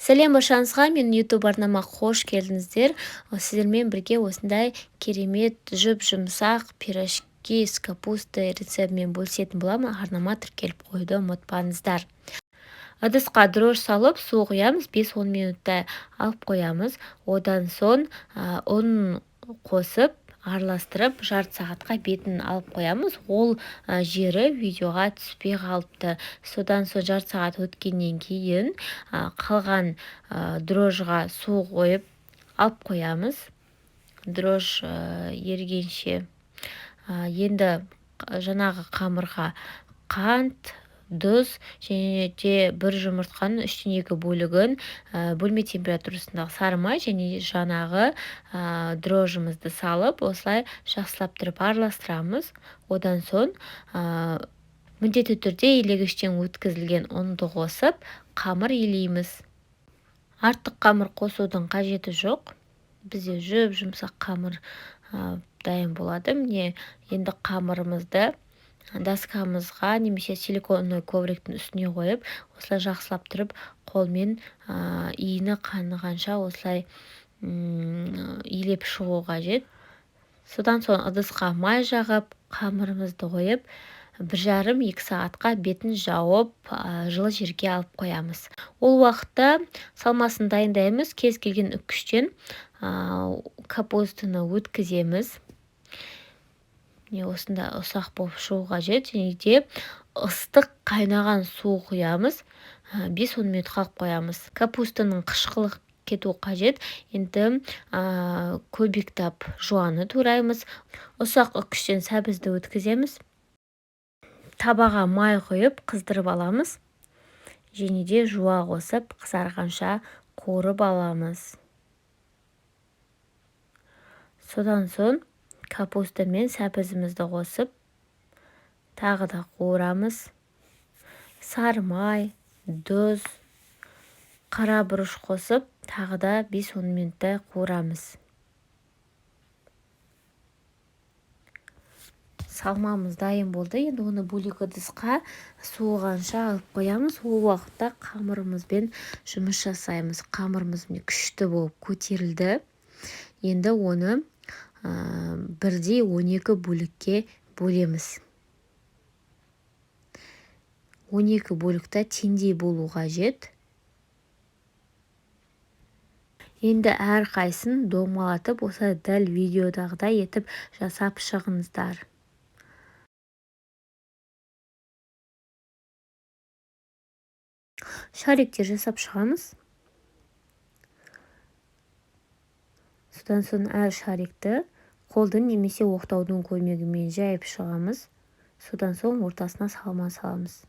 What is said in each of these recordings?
Сәлем баршаңызға, мен YouTube арнама қош келдіңіздер. Сіздермен бірге осындай керемет жұп-жұмсақ пирожки с капустой рецептімен бөлісетін боламын. Арнама тіркеліп қоюды ұмытпаңыздар. Ыдысқа дрожь салып, су құямыз, 5-10 минутта алып қоямыз. Одан соң ұн қосып, араластырып, жарты сағатқа бетін алып қоямыз. Ол жері видеоға түспей қалыпты. Содан соң жарты сағат өткеннен кейін қалған дрожьға су қойып алып қоямыз. Дрожь ергенше енді жаңағы қамырға қант, тұз және де бір жұмыртқаның 3/2 бөлігін бөлме температурасындағы сары май және жаңағы дрожжымызды салып, осылай жақсылап тұрып араластырамыз. Одан соң міндетті түрде илегіштен өткізілген ұнды қосып, қамыр илейміз. Артық қамыр қосудың қажеті жоқ. Бізде жұп-жұмсақ қамыр дайын болады. Міне, енді қамырымызды доскамызға немесе силиконный ковриктің үстіне қойып, осылай жақсылап тұрып, қолмен иіні қанығанша осылай илеп шығу қажет. Содан соң ыдысқа май жағып, қамырымызды қойып, 1,5-2 сағатқа бетін жауып, жылы жерге алып қоямыз. Ол уақытта салмасын дайындаймыз. Кез келген үккіштен капустаны өткіземіз. Осында ұсақ болып шығу қажет. Және де ыстық қайнаған су құямыз. 5-10 минут қалып қоямыз. Капустаның қышқылы кету қажет. Енді көбіктап жуаны тураймыз. Ұсақ үккіштен сәбізді өткіземіз. Табаға май құйып қыздырып аламыз. Және де жуа қосып қызарғанша қуырып аламыз. Содан соң капуста мен сәбізімізді қосып, тағы да қуырамыз. Сары май, тұз, қара бұрыш қосып, тағы да 5-10 минуттай қуырамыз. Салмамыз дайын болды. Енді оны бөлек ыдысқа суығанша алып қоямыз. Ол уақытта қамырымызбен жұмыс жасаймыз. Қамырымыз күшті болып көтерілді. Енді оны 1/12 бөлікке бөлеміз. 12 бөлікті теңдей болу қажет. Енді әр қайсын домалатып, осылай дәл видеодағыдай етіп жасап шығыңыздар. Шариктер жасап шығамыз. Содан соң әр шарикті қолдың немесе оқтаудың көмегімен жайып шығамыз. Содан соң ортасына салма саламыз.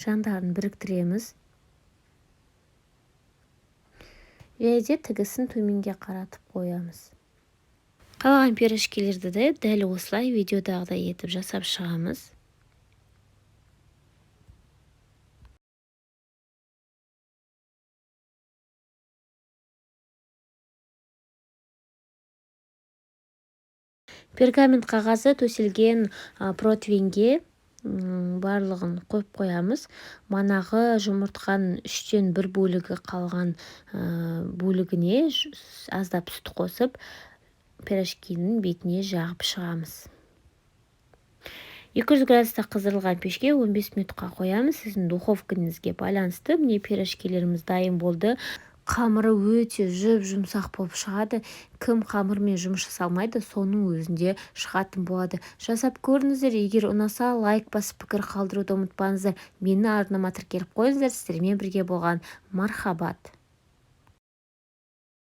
Жандарын біріктіреміз. Және де тігісін төменге қаратып қоямыз. Қалған пирожкилерді де дәл осылай видеодағыдай етіп жасап шығамыз. Пергамент қағазы төселген противеньге барлығын қойып қоямыз. Манағы жұмыртқаның 3/1 бөлігі қалған бөлігіне аздап сүт қосып, пирожкинің бетіне жағып шығамыз. 200 градуста қыздырылған пешке 15 минутқа қоямыз. Сіздің духовкаңызге байланысты. Міне пирожкилеріміз дайын болды. Қамыры өте жұп-жұмсақ болып шығады. Кім қамырмен жұмыс жасалмайды, соның өзінде шығатын болады. Жасап көріңіздер. Егер ұнаса, лайк басып пікір қалдыруды ұмытпаңыздар. Мені арнама тіркеліп қойыңыздар. Сіздермен бірге болған мархабат.